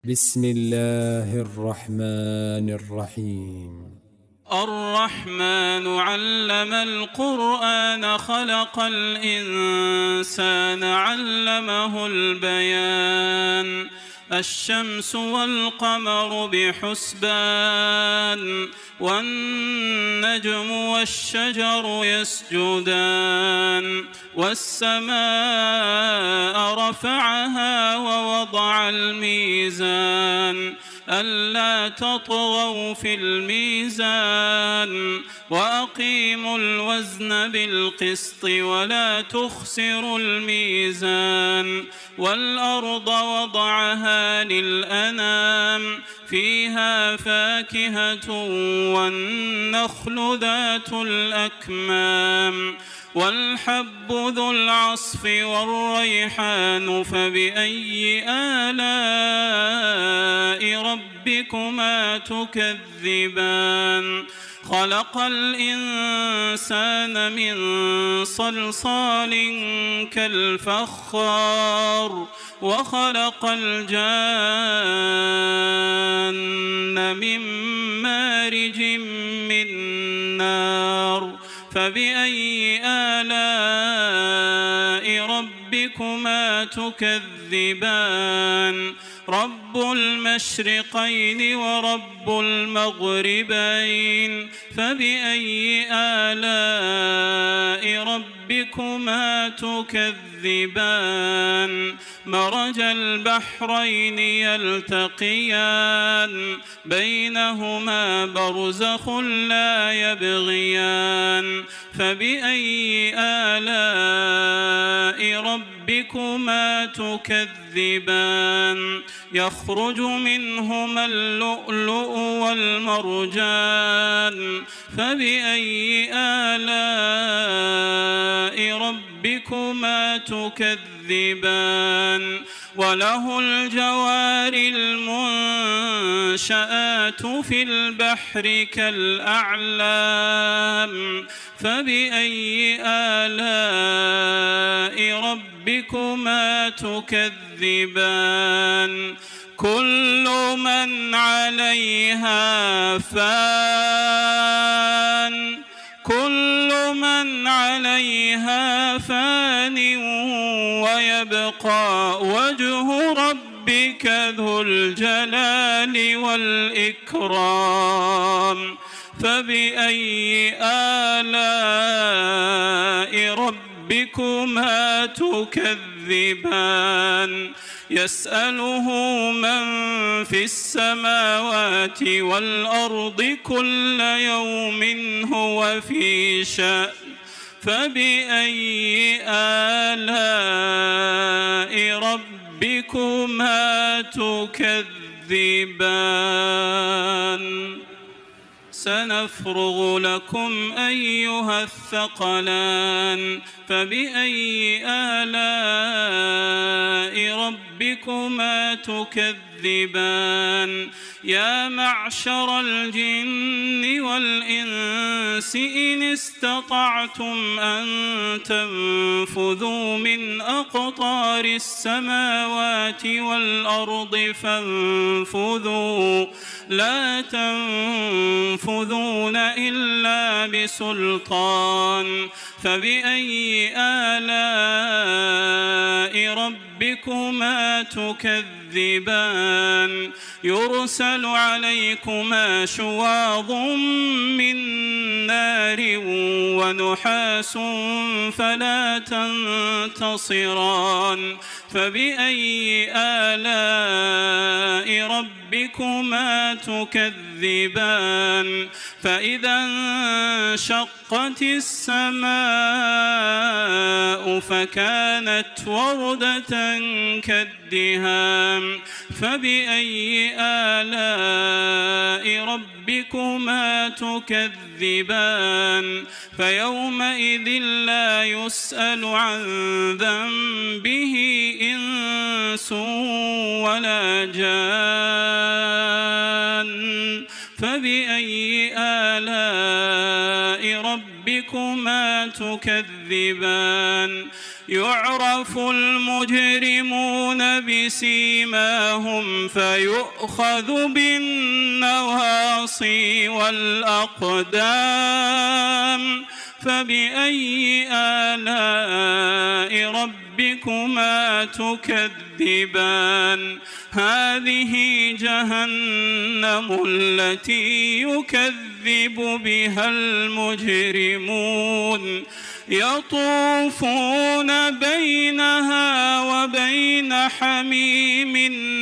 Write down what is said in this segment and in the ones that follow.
بسم الله الرحمن الرحيم. الرحمن علم القرآن خلق الإنسان علمه البيان الشمس والقمر بحسبان والنجم والشجر يسجدان والسماء رفعها ووضع الميزان ألا تطغوا في الميزان وأقيموا الوزن بالقسط ولا تخسروا الميزان والأرض وضعها للأنام فيها فاكهة والنخل ذات الأكمام والحب ذو العصف والريحان فبأي آلاء ربكما تكذبان خلق الإنسان من صلصال كالفخار وخلق الجان من مارج من نار فبأي آلاء ربكما تكذبان رب المشرقين ورب المغربين فبأي آلاء ربكما تكذبان مرج البحرين يلتقيان بينهما برزخ لا يبغيان فبأي آلاء ربكما تكذبان يخرج منهما اللؤلؤ والمرجان فبأي آلاء ربكما تكذبان وله الجوار المنشآت في البحر كالأعلام فبأي آلاء ربكما تكذبان كل من عليها فان ويبقى وجه ربك ذو الجلال والإكرام فبأي آلاء ربكما تكذبان يسأله من في السماوات والأرض كل يوم هو في شأن فبأي آلاء ربكما تكذبان سنفرغ لكم أيها الثقلان فبأي آلاء ربكما تكذبان يا معشر الجن والإنس إن استطعتم أن تنفذوا من أقطار السماوات والأرض فانفذوا لا تنفذون إلا بسلطان فبأي آلاء ربكما تكذبان يرسل عليكما شواظ من نار ونحاس فلا تنتصران فبأي آلاء ربكما تكذبان فإذا انشقت السماء فكانت وردة كالدهان فبأي آلاء ربكما تكذبان فيومئذ لا يسأل عن ذنبه إنس ولا جان فبأي آلاء ربكما ربكما تكذبان يعرف المجرمون بسيماهم فيؤخذ بالنواصي والأقدام فبأي آلاء ربكما تكذبان هذه جهنم التي يكذب بها المجرمون يطوفون بينها وبين حميم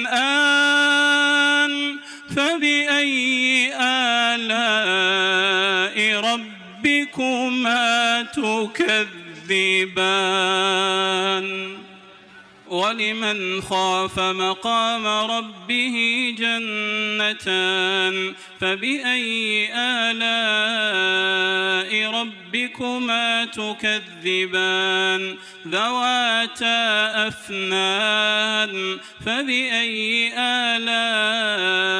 آن فبأي آلاء ربكما تكذبان ولمن خاف مقام ربه جنتان فبأي آلاء ربكما تكذبان ذواتا أفنان فبأي آلاء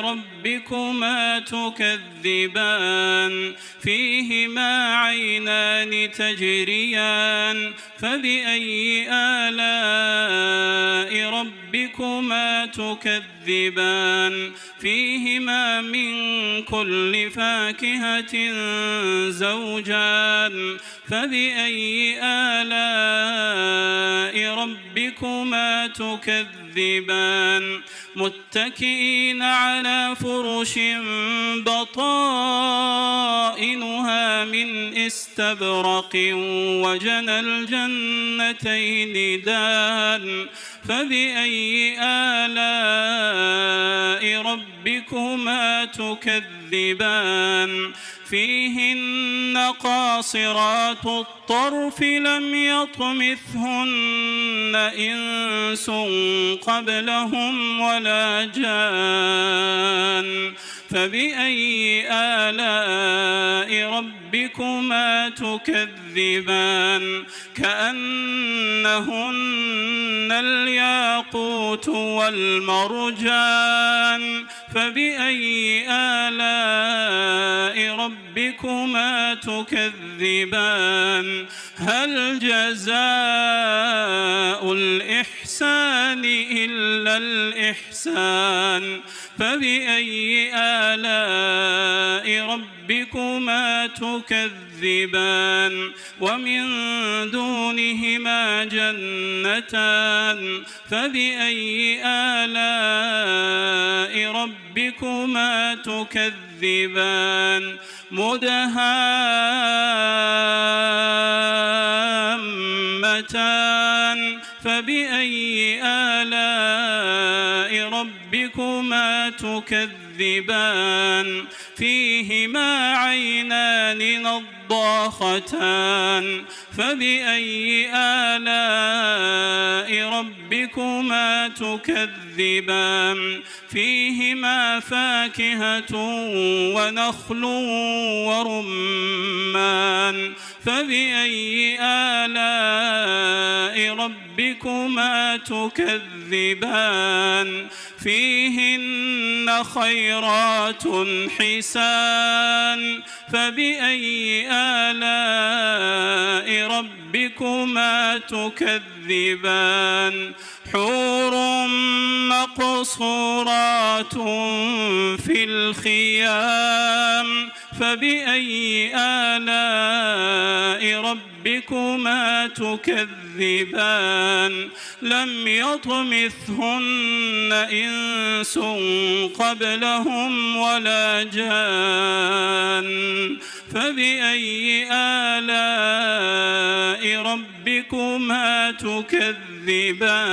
ربكما تكذبان فيهما عينان تجريان فبأي آلاء ربكما تكذبان فيهما من كل فاكهة زوجان فبأي آلاء ربكما تكذبان متكئين على فرش بطائنها من استبرق وجنى الجنتين دان فبأي آلاء ربكما تكذبان فيهن قاصرات الطرف لم يطمثهن إنس قبلهم ولا جان فبأي آلاء ربكما تكذبان كأنهن الياقوت والمرجان فبأي آلاء ربكما تكذبان هل جزاء الإحسان إلا الإحسان فبأي آلاء ربكما تكذبان ومن دونهما جنتان فبأي آلاء ربكما تكذبان مدهامتان فبأي آلاء ربكما تكذبان فيهما عينان نضاختان فبأي آلاء ربكما تكذبان فيهما فاكهة ونخل ورمان فبأي آلاء ربكما تكذبان فيهن خيرات حسان فبأي آلاء ربكما تكذبان حور مقصورات في الخيام فبأي آلاء ربكما تكذبان لم يطمثهن إنس قبلهم ولا جان فبأي آلاء ربكما تكذبان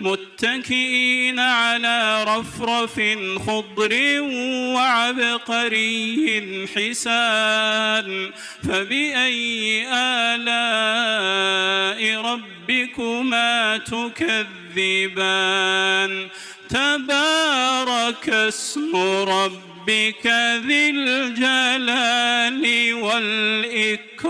متكئين على رفرف خضر وعبقري حسان فبأي آلاء ربكما تكذبان تبارك اسم ربك ذي الجلال والإكرام.